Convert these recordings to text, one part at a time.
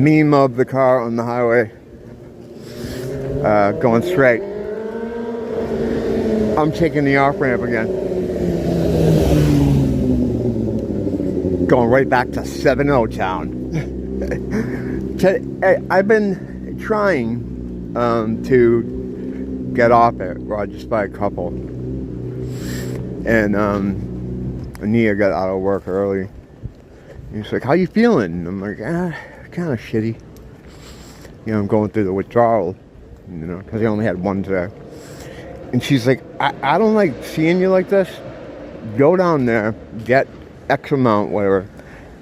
meme of the car on the highway going straight. I'm taking the off-ramp again. Going right back to 7-0 town. I've been trying to get off it, well, just by a couple. And Nia got out of work early. And he's like, how you feeling? And I'm like, kind of shitty. You know, I'm going through the withdrawal, you know, because I only had one today. And she's like, I don't like seeing you like this. Go down there, get X amount, whatever,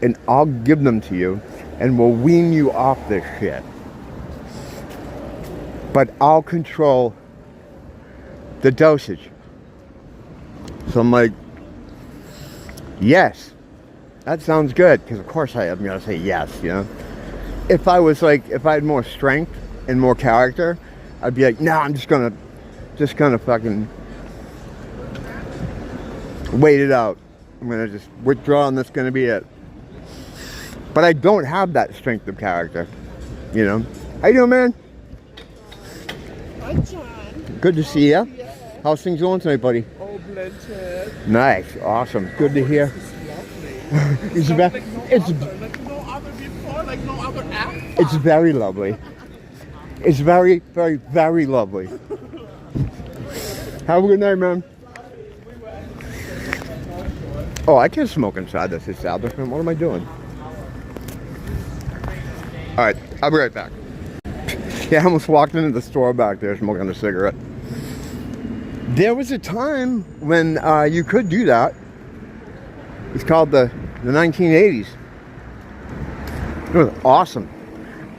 and I'll give them to you, and we'll wean you off this shit. But I'll control the dosage. So I'm like, yes, that sounds good, because of course I'm going to say yes, you know. If I had more strength and more character, I'd be like, no, I'm just gonna fucking wait it out. I'm gonna just withdraw, and that's gonna be it. But I don't have that strength of character, you know. How you doing, man? Hi, John. Good to see you. How's things going tonight, buddy? Oh, blessed. Nice, awesome, good to hear. It's lovely. It's like no other before, like no other app. It's very lovely. It's very, very, very lovely. Have a good night, man. Oh, I can't smoke inside this establishment. What am I doing? All right, I'll be right back. Yeah, I almost walked into the store back there smoking a cigarette. There was a time when you could do that. It's called the 1980s. It was awesome.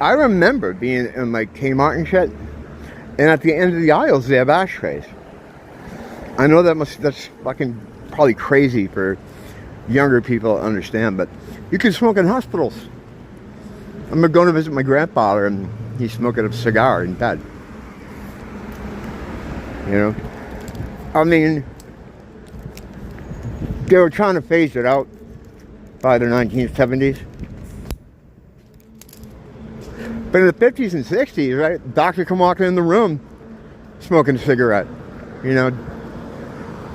I remember being in like Kmart and shit, and at the end of the aisles they have ashtrays. I know that's fucking probably crazy for younger people to understand, but you can smoke in hospitals. I'm going to visit my grandfather, and he's smoking a cigar in bed. You know, I mean, they were trying to phase it out by the 1970s. But in the 50s and 60s, right, the doctor come walking in the room smoking a cigarette, you know,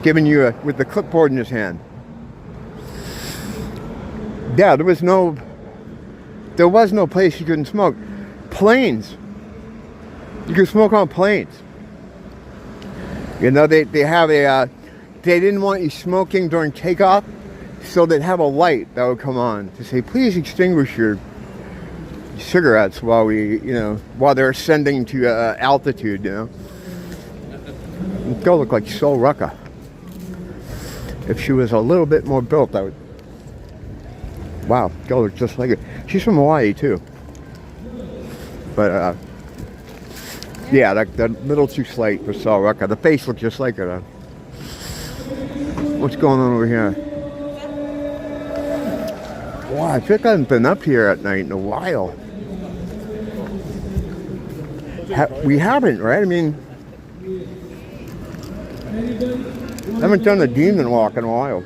giving you with the clipboard in his hand. Yeah, there was no place you couldn't smoke. Planes. You could smoke on planes. You know, they have they didn't want you smoking during takeoff, so they'd have a light that would come on to say, please extinguish your cigarettes while they're ascending to altitude, you know. It'd go look like Sol Rucka. If she was a little bit more built, I would. Wow, go look just like her. She's from Hawaii too. But yeah, that little too slight for Sol Rucka. The face looks just like her. What's going on over here? Wow, I think I haven't been up here at night in a while. We haven't, right? I mean, I haven't done a demon walk in a while.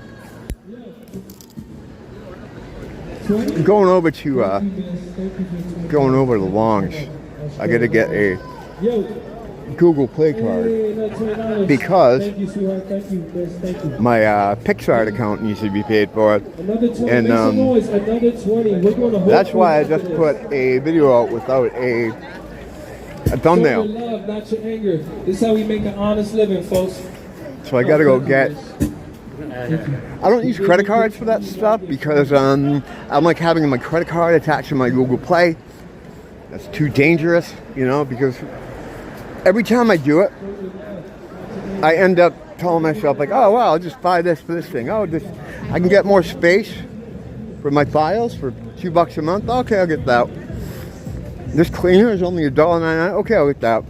Going over to the Longs, I got to get a Google Play card because my Pixar account needs to be paid for, and that's why I just put a video out without a thumbnail. Not your anger. This is how we make an honest living, folks. So I gotta go get. I don't use credit cards for that stuff because I'm like having my credit card attached to my Google Play. That's too dangerous, you know, because every time I do it, I end up telling myself like, oh well, I'll just buy this for this thing. Oh, I can get more space for my files for $2 a month. Okay, I'll get that. This cleaner is only $1.99. Okay, I'll get that.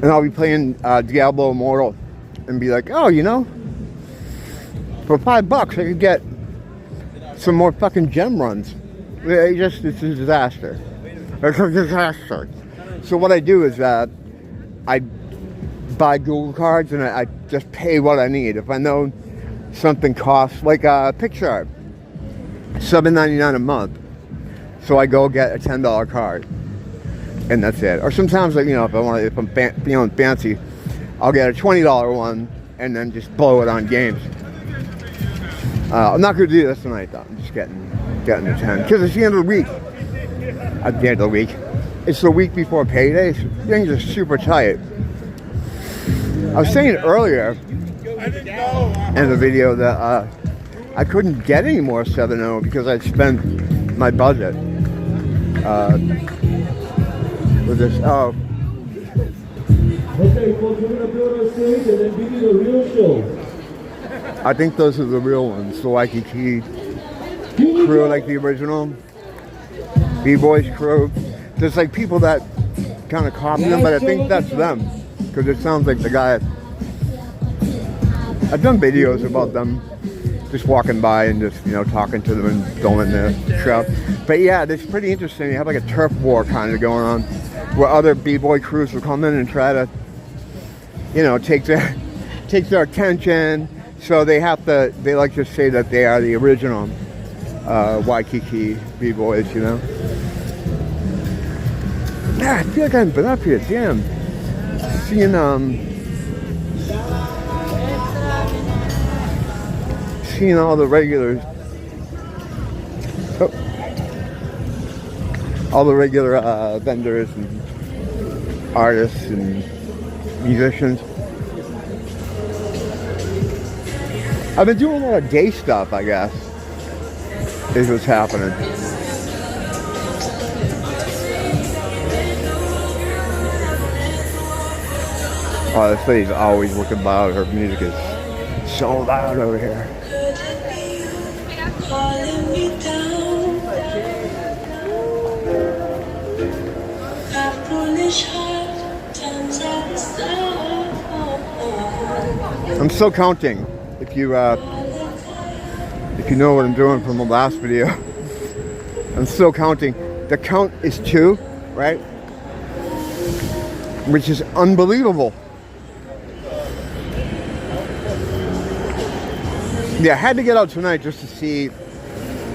And I'll be playing Diablo Immortal and be like, oh, you know, for $5 I could get some more fucking gem runs. It's a disaster. It's a disaster. So what I do is I buy Google cards and I just pay what I need. If I know something costs, like Pixar, $7.99 a month. So I go get a $10 card, and that's it. Or sometimes, like, you know, if I'm feeling fancy, I'll get a $20 one and then just blow it on games. I'm not going to do this tonight, though. I'm just getting the 10 because it's the end of the week. At the end of the week, it's the week before payday. So things are super tight. I was saying earlier in the video that I couldn't get any more 7.0 because I'd spent my budget with this. Oh. Okay, folks, we're gonna build our stage and then give you the real show. I think those are the real ones, the Waikiki crew, like the original B-Boys crew. There's like people that kind of copy them, but I think that's them because it sounds like the guy. I've done videos about them just walking by and just, you know, talking to them and filming their show. But yeah, it's pretty interesting. You have like a turf war kind of going on where other B-Boy crews will come in and try to, you know, take their attention. So they like to say that they are the original Waikiki B-Boys, you know. Yeah, I feel like I haven't been up here, damn. Seeing all the regulars. Oh. All the regular vendors and artists and musicians. I've been doing a lot of day stuff, I guess, is what's happening. Oh, this lady's always looking loud. Her music is so loud over here. I'm still counting. If you know what I'm doing from the last video, I'm still counting. The count is 2, right? Which is unbelievable. Yeah, I had to get out tonight just to see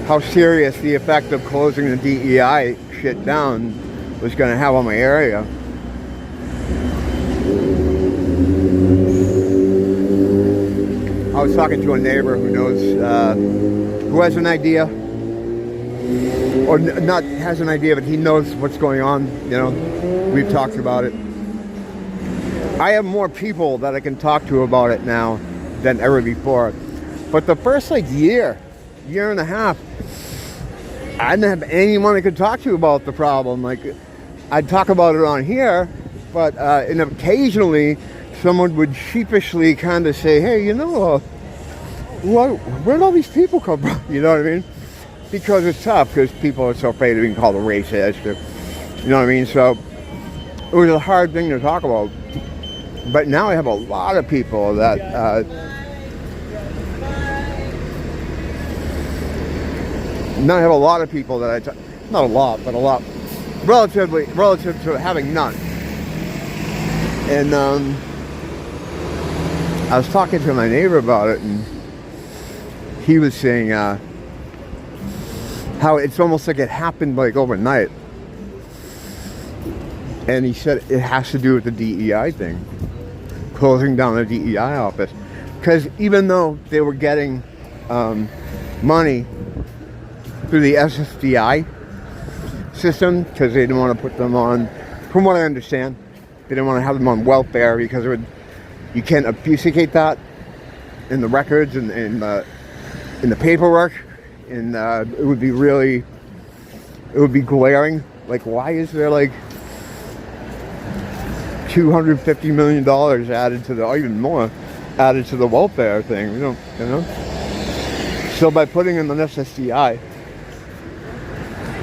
how serious the effect of closing the DEI shit down was going to have on my area. I was talking to a neighbor who knows, who has an idea, or not has an idea, but he knows what's going on, you know. We've talked about it. I have more people that I can talk to about it now than ever before. But the first like year and a half, I didn't have anyone I could talk to about the problem. Like, I'd talk about it on here, but and occasionally someone would sheepishly kind of say, hey, you know, where'd all these people come from? You know what I mean? Because it's tough, because people are so afraid of being called a racist, or, you know what I mean? So it was a hard thing to talk about. But now I have a lot of people that now I have a lot of people that I talk, not a lot, but a lot, relative to having none. And I was talking to my neighbor about it, and he was saying how it's almost like it happened like overnight. And he said it has to do with the DEI thing, closing down the DEI office. Because even though they were getting money through the SSDI system, because they didn't want to put them on, from what I understand, they didn't want to have them on welfare because it would, you can't obfuscate that in the records and in the paperwork, and it would be glaring. Like, why is there like $250 million added to the, or even more, added to the welfare thing? We don't, you know. So by putting in an SSDI,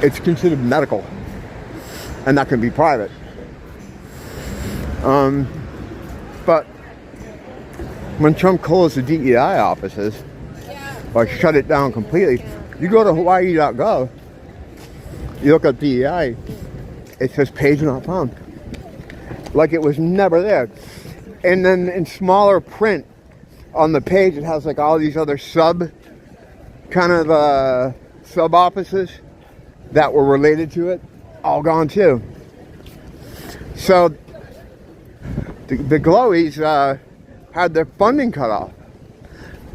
it's considered medical, and that can be private. But when Trump closed the DEI offices, or shut it down completely, you go to Hawaii.gov, you look at DEI, it says page not found. Like it was never there. And then in smaller print on the page, it has like all these other sub offices that were related to it, all gone too. So the glowies had their funding cut off.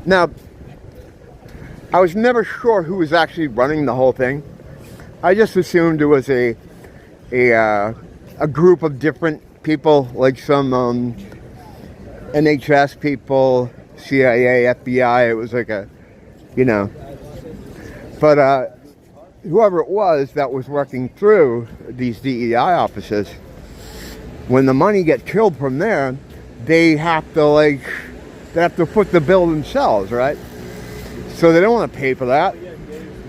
Now, I was never sure who was actually running the whole thing. I just assumed it was a group of different people, like some NHS people, CIA, FBI. It was like a, you know. But whoever it was that was working through these DEI offices, when the money gets killed from there, they have to foot the bill themselves, right? So they don't want to pay for that.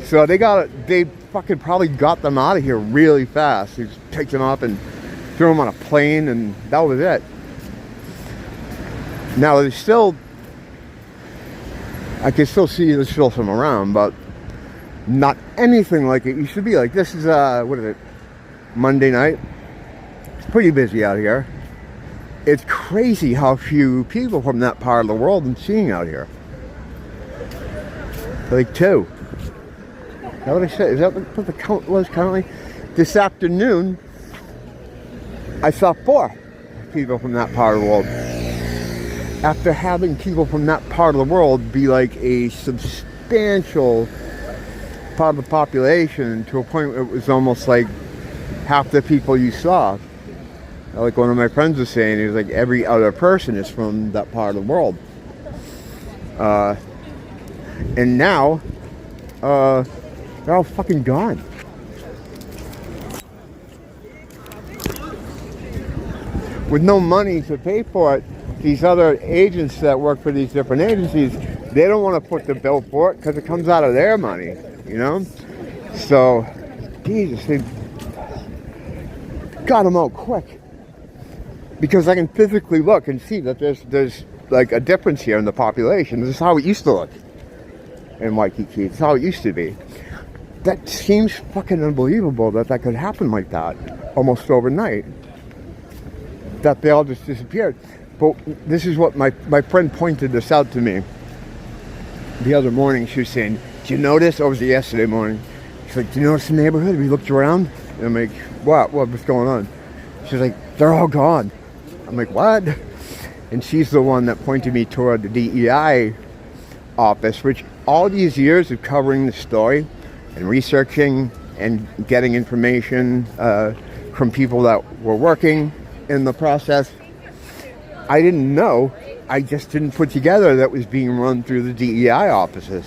So they fucking probably got them out of here really fast. They just picked them up and threw them on a plane, and that was it. Now there's still, I can still see there's still some around, but not anything like it used to be. Like, this is what is it, Monday night? It's pretty busy out here. It's crazy how few people from that part of the world I'm seeing out here. Like 2. Is that what I said? Is that what the count was currently? This afternoon, I saw 4 people from that part of the world. After having people from that part of the world be like a substantial part of the population, to a point where it was almost like half the people you saw. Like one of my friends was saying, he was like, every other person is from that part of the world. And now, they're all fucking gone. With no money to pay for it, these other agents that work for these different agencies, they don't want to put the bill for it because it comes out of their money, you know? So, Jesus, they got them out quick. Because I can physically look and see that there's like a difference here in the population. This is how it used to look in Waikiki. It's how it used to be. That seems fucking unbelievable that could happen like that, almost overnight. That they all just disappeared. But this is what my friend pointed this out to me the other morning. She was saying, do you notice, or was it yesterday morning? She's like, do you notice the neighborhood? We looked around. And I'm like, what's going on? She's like, they're all gone. I'm like, what? And she's the one that pointed me toward the DEI office, which all these years of covering the story and researching and getting information from people that were working in the process, I didn't know. I just didn't put together that was being run through the DEI offices.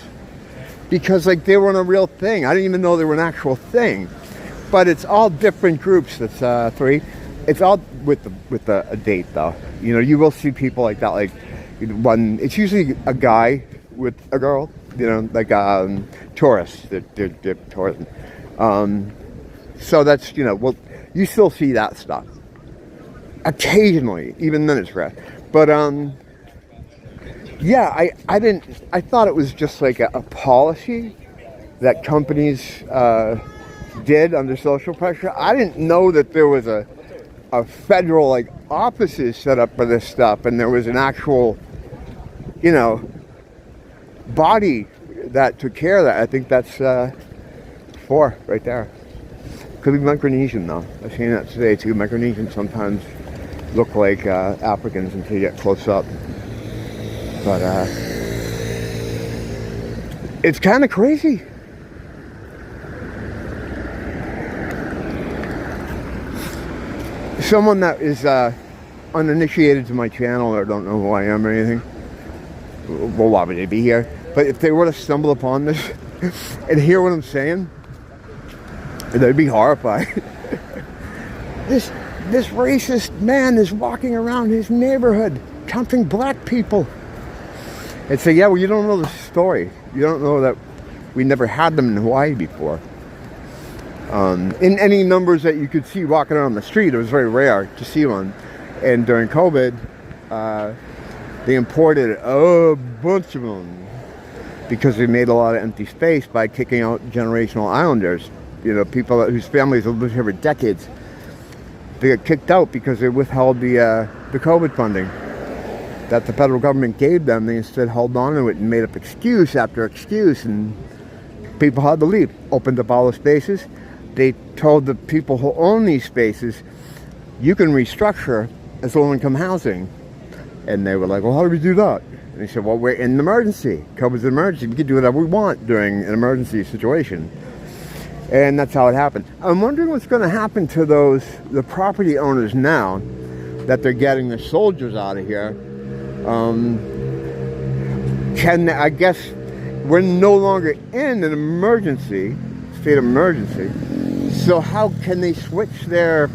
Because like they weren't a real thing. I didn't even know they were an actual thing. But it's all different groups. That's 3. It's all with a date though. You know, you will see people like that. Like one, it's usually a guy with a girl. You know, like tourists. They're tourists. So that's, you know, well, you still see that stuff occasionally. Even then, it's rare. But yeah, I thought it was just like a policy that companies did under social pressure. I didn't know that there was a federal like offices set up for this stuff, and there was an actual, you know, body that took care of that. I think that's 4 right there. Could be Micronesian though. I've seen that today too. Micronesians sometimes look like Africans until you get close up. But it's kind of crazy. Someone that is uninitiated to my channel or don't know who I am or anything, well, why would they be here? But if they were to stumble upon this and hear what I'm saying, they'd be horrified. This racist man is walking around his neighborhood counting black people. And say, yeah, well, you don't know the story. You don't know that we never had them in Hawaii before. In any numbers that you could see walking around the street, it was very rare to see one. And during COVID, they imported a bunch of them because they made a lot of empty space by kicking out generational islanders. You know, people whose families have lived here for decades. They got kicked out because they withheld the COVID funding that the federal government gave them. They instead held on to it and made up excuse after excuse, and people had to leave. Opened up all the spaces. they told the people who own these spaces, you can restructure as low-income housing. And they were like, well, how do we do that? And they said, well, we're in an emergency. COVID's an emergency. We can do whatever we want during an emergency situation. And that's how it happened. I'm wondering what's going to happen to the property owners now that they're getting the soldiers out of here. I guess we're no longer in an emergency, state of emergency. So how can they switch their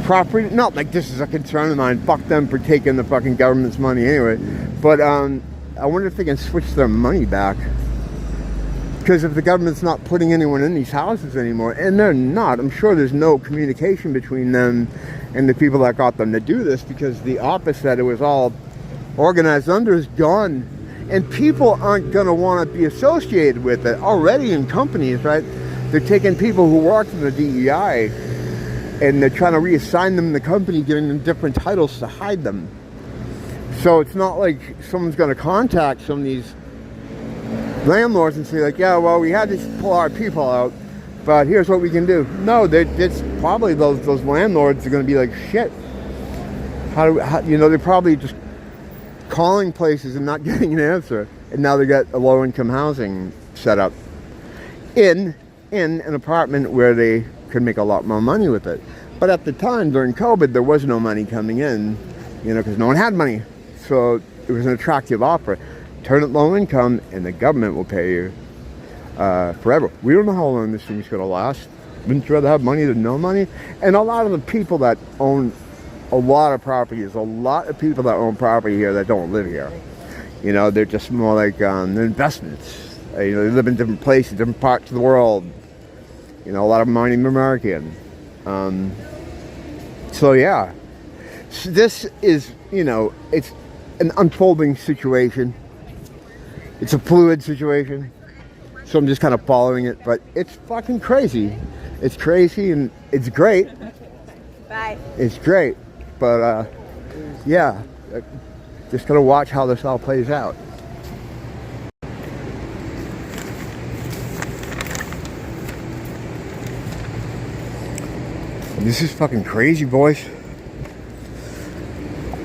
property? Not like this is a concern of mine. Fuck them for taking the fucking government's money anyway. But I wonder if they can switch their money back. Because if the government's not putting anyone in these houses anymore, and they're not, I'm sure there's no communication between them and the people that got them to do this, because the office that it was all organized under is gone. And people aren't going to want to be associated with it. Already in companies, right? They're taking people who worked in the DEI and they're trying to reassign them in the company, giving them different titles to hide them. So it's not like someone's going to contact some of these landlords and say like, yeah, well, we had to pull our people out, but here's what we can do. No, it's probably those landlords are going to be like, shit. How, they're probably just calling places and not getting an answer, and now they got a low-income housing set up in an apartment where they could make a lot more money with it. But at the time during COVID, there was no money coming in, because no one had money. So it was an attractive offer. Turn it low income, and the government will pay you forever. We don't know how long this thing's going to last. Wouldn't you rather have money than no money? And a lot of the people that own a lot of property, there's a lot of people that own property here that don't live here. They're just more like investments. They live in different places, different parts of the world. A lot of them aren't even American. So yeah, this is, it's an unfolding situation. It's a fluid situation. So I'm just kind of following it, but it's fucking crazy. It's crazy and it's great. Bye. It's great. But yeah, just gotta watch how this all plays out. This is fucking crazy, boys.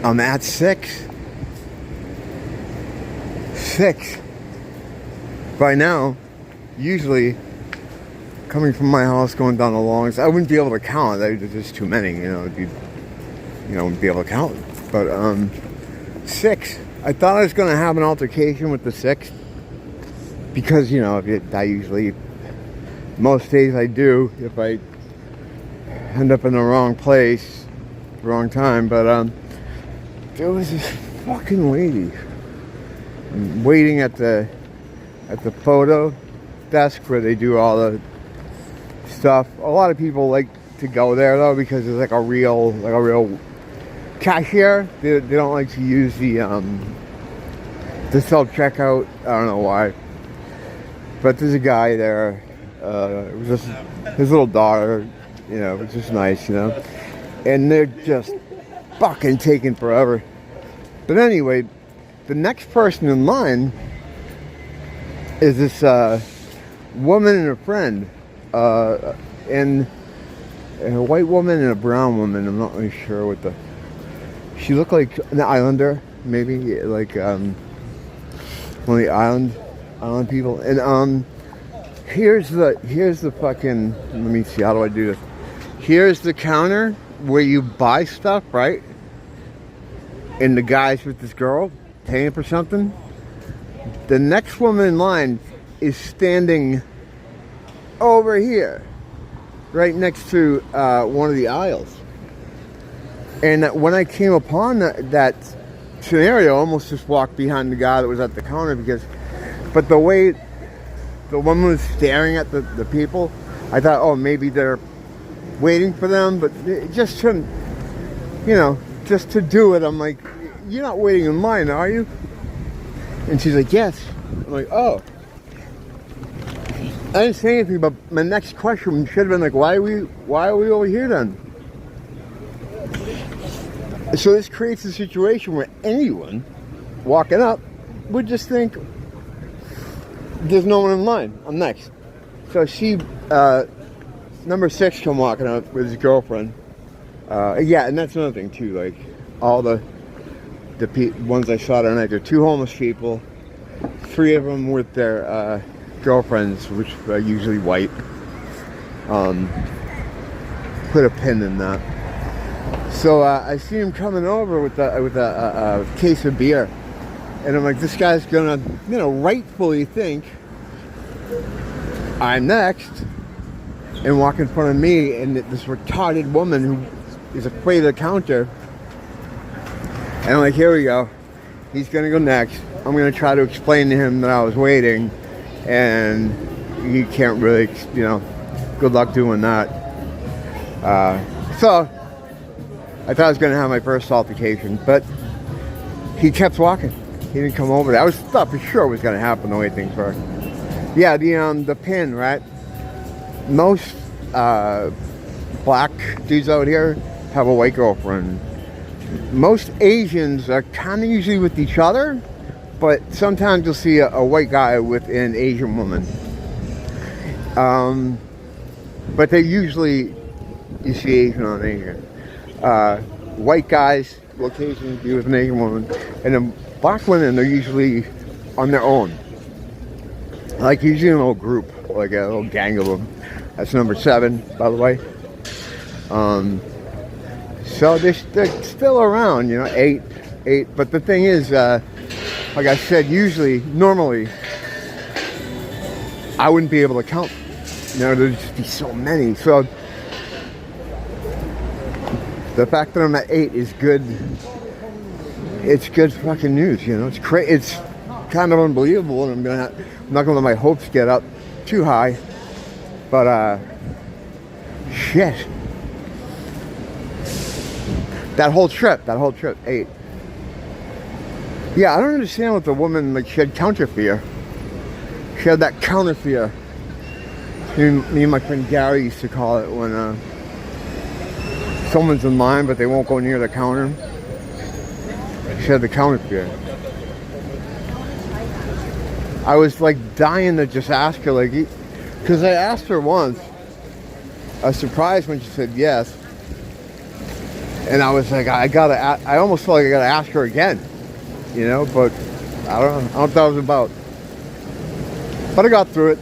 I'm at 6. By now, usually, coming from my house, going down the longs, I wouldn't be able to count. There's too many, wouldn't be able to count. But 6. I thought I was going to have an altercation with the 6. Because, I usually, most days I do, if I end up in the wrong place, wrong time. But there was this fucking lady waiting at the photo desk where they do all the stuff. A lot of people like to go there though because it's like a real cashier. They don't like to use the self-checkout. I don't know why. But there's a guy there. It was just his little daughter. It's just nice, and they're just fucking taking forever. But anyway, the next person in line is this woman and a friend, and a white woman and a brown woman. I'm not really sure what she looked like an islander, maybe like one of the island people. And here's the fucking, let me see, how do I do this? Here's the counter where you buy stuff, right? And the guy's with this girl paying for something. The next woman in line is standing over here, right next to one of the aisles. And when I came upon that scenario, I almost just walked behind the guy that was at the counter but the way the woman was staring at the people, I thought, oh, maybe they're waiting for them, but it just shouldn't, just to do it. I'm like, you're not waiting in line, are you? And she's like, yes. I'm like, oh. I didn't say anything, but my next question should have been like, why are we over here then? So this creates a situation where anyone walking up would just think, there's no one in line, I'm next. So she number 6 come walking up with his girlfriend. Yeah, and that's another thing too. Like all the ones I saw tonight, there are 2 homeless people, 3 of them with their girlfriends, which are usually white. Put a pin in that. So I see him coming over with a case of beer, and I'm like, this guy's gonna, rightfully think I'm next, and walk in front of me, and this retarded woman who is afraid of the counter. And I'm like, here we go. He's gonna go next. I'm gonna try to explain to him that I was waiting, and he can't really, good luck doing that. So I thought I was gonna have my first altercation, but he kept walking. He didn't come over. I thought for sure it was gonna happen the way things were. Yeah, the pin, right? Most black dudes out here have a white girlfriend. Most Asians are kind of usually with each other, but sometimes you'll see a white guy with an Asian woman. But they usually, you see Asian on Asian. White guys will occasionally be with an Asian woman, and then black women, they're usually on their own. Like usually in a little group, like a little gang of them. That's number 7, by the way. So they're still around, 8. But the thing is, like I said, normally, I wouldn't be able to count. There'd just be so many. So the fact that I'm at 8 is good. It's good fucking news, It's crazy. It's kind of unbelievable, and I'm not gonna let my hopes get up too high. But shit. That whole trip, 8. Yeah, I don't understand what the woman, she had counter fear. She had that counter fear. Me and my friend Gary used to call it when someone's in line but they won't go near the counter. She had the counter fear. I was dying to just ask her, because I asked her once. I was surprised when she said yes. And I was like, I almost felt like I gotta ask her again, but I don't know what that was about. But I got through it.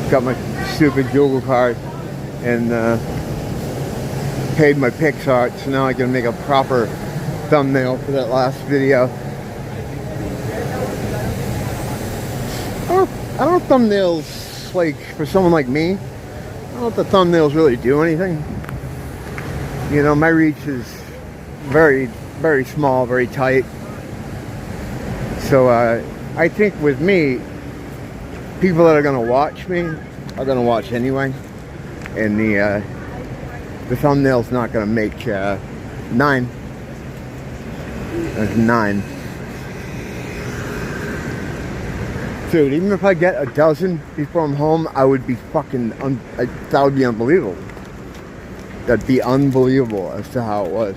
Got my stupid Google card and paid my Pixar, so now I can make a proper thumbnail for that last video. I don't know if thumbnails, for someone like me, I don't know if the thumbnails really do anything. My reach is very, very small, very tight. So I think with me, people that are going to watch me are going to watch anyway. And the thumbnail's not going to make 9. That's 9. Dude, even if I get a dozen before I'm home, I would be fucking, that would be unbelievable. That'd be unbelievable as to how it was.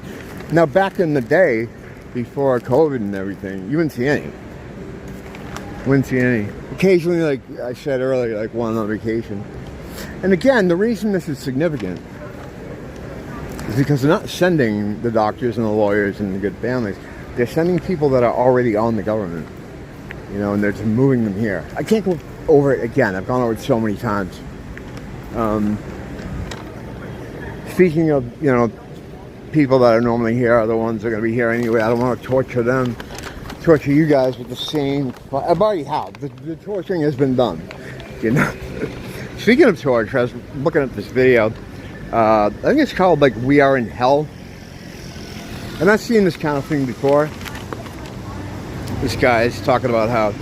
Now, back in the day, before COVID and everything, you wouldn't see any. Occasionally, like I said earlier, one on vacation. And again, the reason this is significant is because they're not sending the doctors and the lawyers and the good families. They're sending people that are already on the government. And they're just moving them here. I can't go over it again. I've gone over it so many times. Speaking of, people that are normally here are the ones that are going to be here anyway. I don't want to torture them, torture you guys with the same. I've already have. The torturing has been done. Speaking of torture, I was looking at this video. I think it's called "We Are in Hell." And I've seen this kind of thing before. This guy is talking about how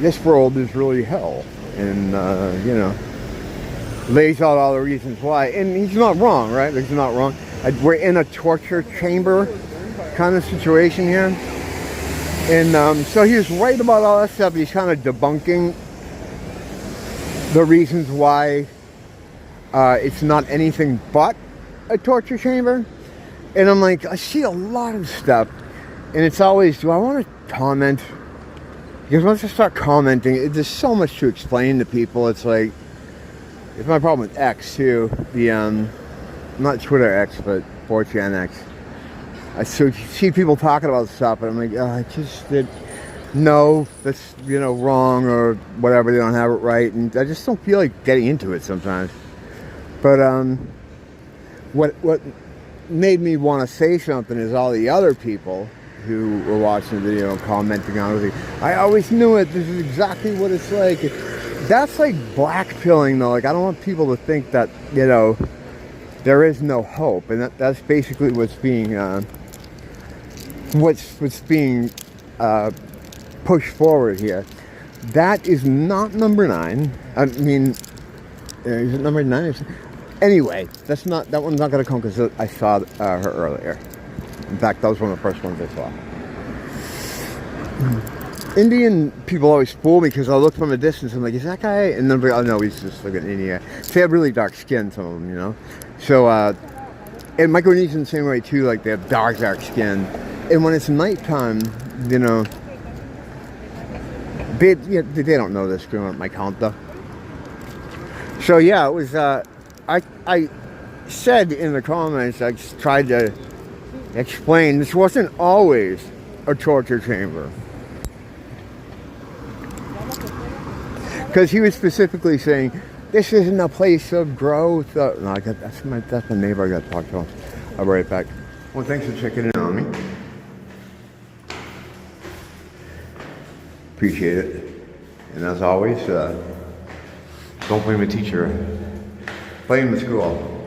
this world is really hell, and lays out all the reasons why, and he's not wrong, right? He's not wrong. We're in a torture chamber kind of situation here, and so he was right about all that stuff. He's kind of debunking the reasons why it's not anything but a torture chamber. And I'm like, I see a lot of stuff, and it's always, do I want to comment? Because once I start commenting, there's so much to explain to people. It's like, It's my problem with X too. The not Twitter X, but 4chan X. I see people talking about stuff, and I'm like, I just did. No, that's wrong or whatever. They don't have it right, and I just don't feel like getting into it sometimes. But what made me want to say something is all the other people who were watching the video and commenting on it. I always knew it. This is exactly what it's like. That's like blackpilling, though. Like, I don't want people to think that there is no hope, and that's basically what's being pushed forward here. That is not number 9. I mean, is it number 9? Anyway, that one's not going to come because I saw her earlier. In fact, that was one of the first ones I saw. Indian people always fool me because I look from a distance and I'm like, is that guy? And then oh no, he's just looking Indian. They have really dark skin, some of them, So, and Micronesians the same way too, like they have dark skin. And when it's nighttime, they don't know this growing up my count though. So yeah, it was, I said in the comments, I just tried to explain, this wasn't always a torture chamber. Because he was specifically saying, this isn't a place of growth. No, that's my neighbor I got to talk to. I'll be right back. Well, thanks for checking in on me. Appreciate it. And as always, don't blame the teacher. Blame the school.